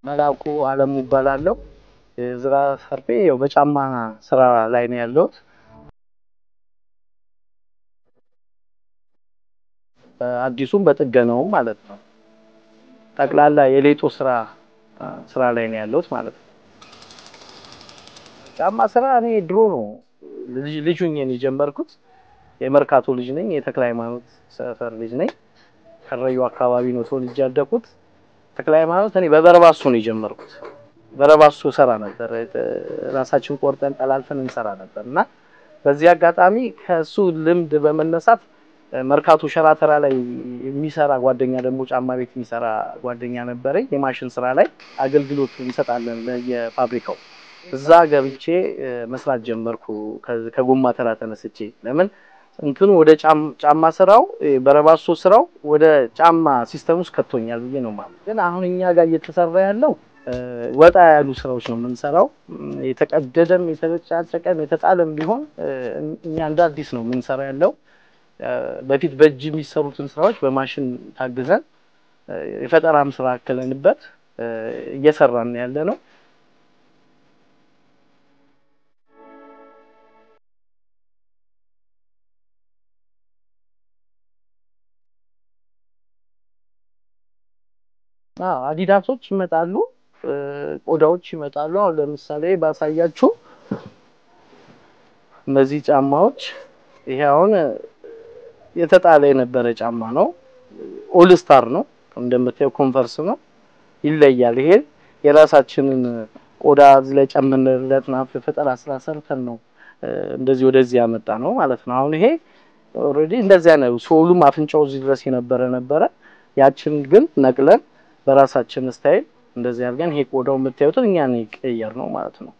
መላኩ አለሙ ይባላልው ዝራ ሰርፔ ያው በጫማ ስራ ላይ ነው ያለው አዲሱም በጥገናው ማለት ነው ጠቅላላ የሌቶ ስራ ላይ ነው ያለው ማለት ነው ጫማ ስራ እኔ ድሮ ነው ልጅ ሆኜ ነው የጀመርኩት የመርካቶ ልጅ ነኝ የተክለሃይማኖት ሰፈር ልጅ ነኝ ከረዩ አካባቢ ነው ተወልጄ ያደኩት ተክለሃይማኖት እኔ በበረባሶ ነው የጀመርኩት በረባሶ ሰራ ነበር ራሳችን ቆርጠን ጠላልፈን እንሰራ ነበርና በዚህ አጋጣሚ ከሱ ልምድ በመነሳት መርካቶ ሸራተራ ላይ የሚሰራ ጓደኛ ደግሞ ጫማ ቤት የሚሰራ ጓደኛ ነበረኝ የማሽን ስራ ላይ አገልግሎት እንሰጣለን የፋብሪካው እዛ ገብቼ መስራት ጀመርኩ ከጎማ ተራ ተነስቼ ለምን እንትኑ ወደ ጫማ ስራው በረባሶ ስራው ወደ ጫማ ሲስተም ውስጥ ከቶኛል ብዬ ነው ማለት ግን አሁን እኛ ጋር እየተሰራ ያለው ወጣ ያሉ ስራዎች ነው የምንሰራው የተቀደደም የተጫጨቀም የተጣለም ቢሆን እኛ እንደ አዲስ ነው የምንሰራ ያለው በፊት በእጅ የሚሰሩትን ስራዎች በማሽን ታግዘን የፈጠራም ስራ አከለንበት እየሰራን ያለ ነው አዲዳሶች ይመጣሉ ቆዳዎች ይመጣሉ አሁን ለምሳሌ ባሳያችሁ እነዚህ ጫማዎች ይሄ አሁን የተጣለ የነበረ ጫማ ነው ኦል ስታር ነው እንደምታየው ኮንቨርስ ነው ይለያል ይሄ የራሳችንን ቆዳ ለጨምነለት ናፍ ፈጠራ ስራ ሰርተን ነው እንደዚህ ወደዚህ ያመጣ ነው ማለት ነው አሁን ይሄ ኦሬዲ እንደዚያ ነው ሶሉም አፍንጫው እዚህ ድረስ የነበረ ያችን ግን ነቅለን በራሳችን ስታይል እንደዚህ አድርገን ይሄ ቆዳው የምታዩት እኛ ነው ይቀየር ነው ማለት ነው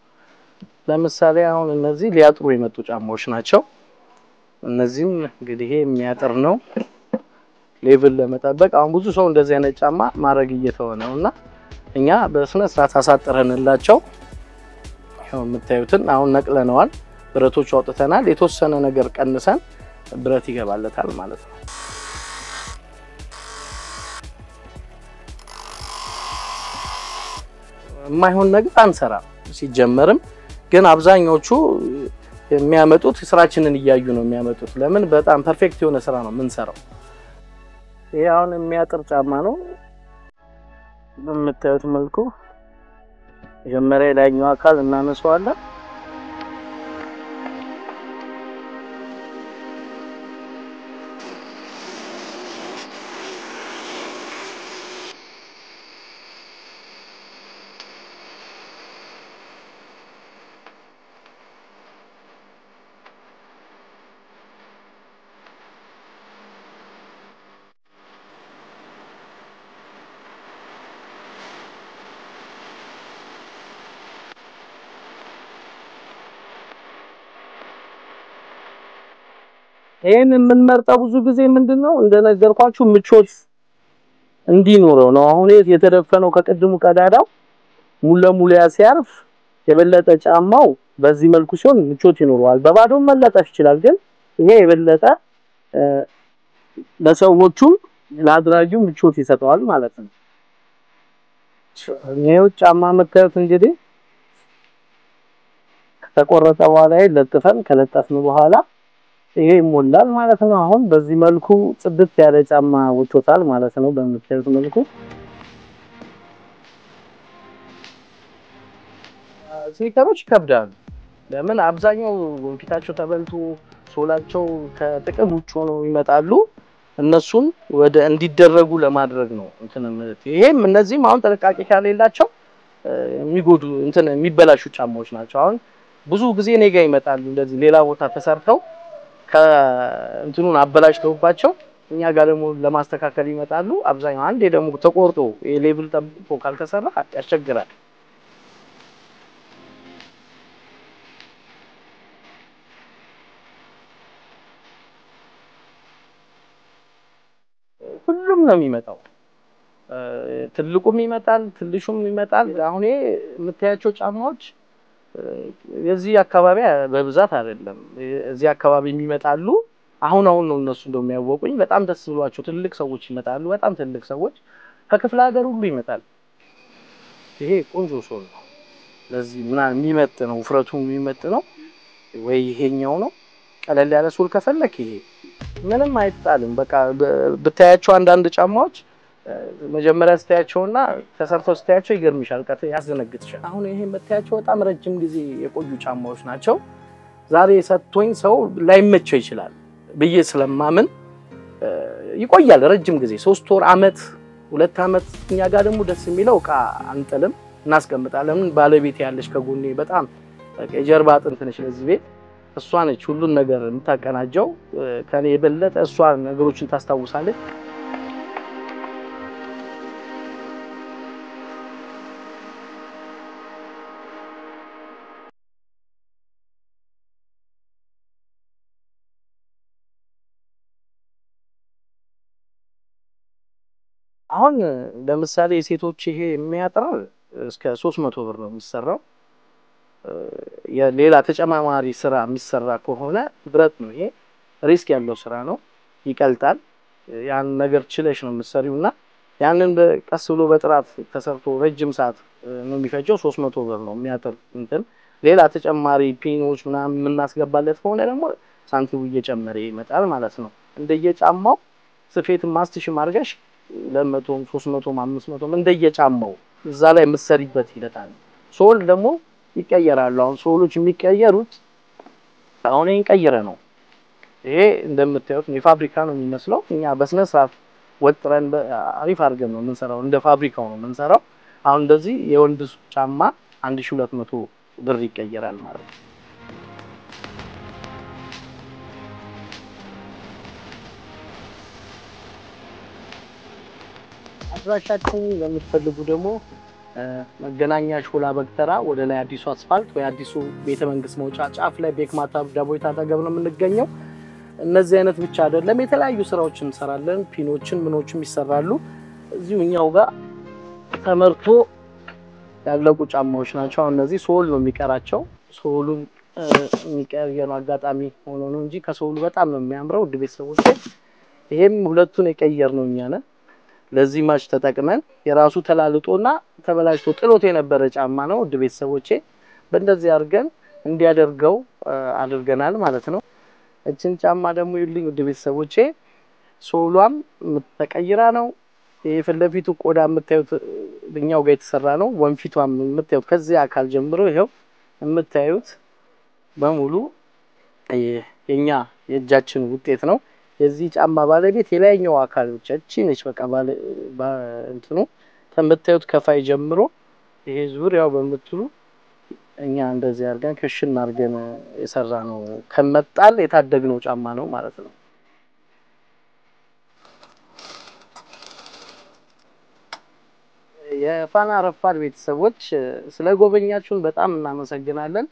ለምሳሌ አሁን እነዚህ ሊያጥሩ የመጡ ጫማዎች ናቸው እነዚህም እንግዲህ ይሄ የሚያጥር ነው ሌቭል ለመጠበቅ አሁን ብዙ ሰው እንደዚህ አይነት ጫማ ማድረግ እየተወነውና እኛ በስነ ስርዓት አሳጥረንላቸው ያው የምታዩትን አሁን ነቅለነዋል ብረቶች አውጥተናል የተወሰነ ነገር ቀንሰን ብረት ይገባለታል ማለት ነው ማይሆን ነገር አንሰራ ሲጀመርም ግን አብዛኞቹ የሚያመጡት ስራችንን ይያዩ ነው የሚያመጡት ለምን በጣም ፐርፌክት የሆነ ስራ ነው ምንሰራው ይሄ አሁን የሚያጥር ጫማ ነው በመታየት መልኩ ጀመረ ላይኛው አካል እናነሳዋለን ይሄን የምንመርጠው ብዙ ጊዜ ምንድነው እንደነገርኳችሁ ምቾት እንዲኖረው ነው አሁን የተደፈነው ከቀድሙ ቀዳዳው ሙሉ ለሙሉ ያሲያርፍ የበለጠ ጫማው በዚህ መልኩ ሲሆን ምቾት ይኖረዋል በባዶ መለጠፍ ይችላል ግን ይሄ የበለጠ ለሰዎቹም ለአድራጊው ምቾት ይሰጣል ማለት ነው ይሄው ጫማ መከረት እንግዲህ ተቆረጠ በኋላ ለጥፈን ከለጠፍን በኋላ ይሄ ይሞላል ማለት ነው አሁን በዚህ መልኩ ጽድት ያለ ጫማ ወጥቷል ማለት ነው በመጥተው መልኩ ስኒከሮች ይከብዳሉ ለምን አብዛኛው ፊታቸው ተበልቶ ሶላቸው ከጥቅም ውጭ ሆነው ይመጣሉ እነሱን ወደ እንዲደረጉ ለማድረግ ነው ይሄም እነዚህም አሁን ጥንቃቄ ካለላቸው የሚጎዱ የሚበላሹ ጫማዎች ናቸው አሁን ብዙ ጊዜ ኔጋ ይመጣሉ እንደዚህ ሌላ ቦታ ተሰርተው እንትኑን አበላሽተውባቸው እኛ ጋር ደግሞ ለማስተካከል ይመጣሉ አብዛኛው አንዴ ደግሞ ተቆርጦ ሌቭል ጠብቆ ካልተሰራ ያስቸግራል ሁሉም ነው የሚመጣው ትልቁም ይመጣል ትልሹም ይመጣል አሁን የምታያቸው ጫማዎች የዚህ አካባቢ በብዛት አይደለም እዚህ አካባቢ የሚመጣሉ አሁን ነው እነሱ እንደሚያወቁኝ በጣም ደስ ብሏቸው ትልቅ ሰዎች ይመጣሉ በጣም ትልቅ ሰዎች ከክፍለ ሀገር ሁሉ ይመጣል ይሄ ቆንጆ ሶል ነው። ለዚህ ምናምን የሚመጥነው ውፍረቱ የሚመጥነው ወይ ይሄኛው ነው። ቀለል ያለ ሶል ከፈለክ ይሄ ምንም አይጣልም። በቃ ብታያቸው አንዳንድ ጫማዎች መጀመሪያ ስታያቸውና ተሰርተው ስታያቸው ይገርምሻል፣ ያስደነግጥሻል። አሁን ይሄ የምታያቸው በጣም ረጅም ጊዜ የቆዩ ጫማዎች ናቸው። ዛሬ ሰጥቶኝ ሰው ላይመቸው ይችላል ብዬ ስለማምን ይቆያል ረጅም ጊዜ 3 ወር፣ አመት፣ 2 አመት። እኛ ጋር ደግሞ ደስ የሚለው እቃ አንጥልም፣ እናስቀምጣለን። ባለቤት ያለች ከጎኔ በጣም የጀርባ አጥንት ነች ለዚህ ቤት። እሷ ነች ሁሉን ነገር የምታቀናጀው። ከኔ የበለጠ እሷ ነገሮችን ታስታውሳለች። አሁን ለምሳሌ የሴቶች ይሄ የሚያጥረው እስከ 300 ብር ነው የሚሰራው። የሌላ ተጨማማሪ ስራ የሚሰራ ከሆነ ብረት ነው። ይሄ ሪስክ ያለው ስራ ነው፣ ይቀልጣል። ያን ነገር ችለሽ ነው የምትሰሪውና ያንን ቀስ ብሎ በጥራት ተሰርቶ ረጅም ሰዓት ነው የሚፈጀው። 300 ብር ነው የሚያጥር እንትን። ሌላ ተጨማሪ ፒኖች ምናምን የምናስገባለት ከሆነ ደግሞ ሳንቲሙ እየጨመረ ይመጣል ማለት ነው። እንደየጫማው ስፌት ማስትሽ ማርገሽ 200 300 500 እንደየጫማው እዛ ላይ የምትሰሪበት ይለታል። ሶል ደግሞ ይቀየራሉ። አሁን ሶሎች የሚቀየሩት አሁን ይቀየረ ነው። ይሄ እንደምታዩት የፋብሪካ ነው የሚመስለው። እኛ በስነ ስርዓት ወጥረን አሪፍ አድርገን ነው የምንሰራው፣ እንደ ፋብሪካው ነው የምንሰራው። አሁን እንደዚህ የወንድ ጫማ 1200 ብር ይቀየራል ማለት ነው። አድራሻችን ለምትፈልጉ ደግሞ መገናኛ ሾላ በግተራ ወደ ላይ አዲሱ አስፋልት ወይ አዲሱ ቤተ መንግስት መውጫ ጫፍ ላይ ቤክማታ ዳቦይታ አጠገብ ነው የምንገኘው። እነዚህ አይነት ብቻ አይደለም፣ የተለያዩ ስራዎችን እንሰራለን። ፒኖችን ምኖችም ይሰራሉ። እዚሁ እኛው ጋር ተመርቶ ያለቁ ጫማዎች ናቸው። አሁን እነዚህ ሶል ነው የሚቀራቸው። ሶሉን የሚቀየር አጋጣሚ ሆኖ ነው እንጂ ከሶሉ በጣም ነው የሚያምረው። ውድ ቤተሰቦች ይሄም ሁለቱን የቀየር ነው እኛ ነን። ለዚህ ማች ተጠቅመን የራሱ ተላልጦና ተበላሽቶ ጥሎት የነበረ ጫማ ነው። ውድ ቤተሰቦቼ በእንደዚህ አድርገን እንዲያደርገው አድርገናል ማለት ነው። እቺን ጫማ ደግሞ ይልኝ ውድ ቤተሰቦቼ ሶሏም ተቀይራ ነው። የፈለፊቱ ቆዳ የምታዩት በእኛው ጋር የተሰራ ነው። ወንፊቷም የምታዩት ከዚህ አካል ጀምሮ ይሄው የምታዩት በሙሉ የኛ የእጃችን ውጤት ነው። የዚህ ጫማ ባለቤት የላይኛው አካሎች እቺ ነች። በቃ እንትኑ ከምታዩት ከፋይ ጀምሮ ይሄ ዙሪያው በመጥሩ እኛ እንደዚህ አድርገን ክሽን አድርገን የሰራ ነው። ከመጣል የታደግነው ጫማ ነው ማለት ነው። የፋና ረፋድ ቤተሰቦች ስለጎበኛችሁን በጣም እናመሰግናለን።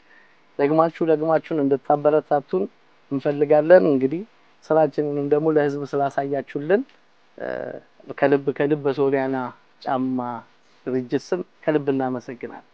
ደግማችሁን እንድታበረታቱን እንፈልጋለን። እንግዲህ ስራችንን ደግሞ ለህዝብ ስላሳያችሁልን ከልብ በሶሊያና ጫማ ድርጅት ስም ከልብ እናመሰግናለን።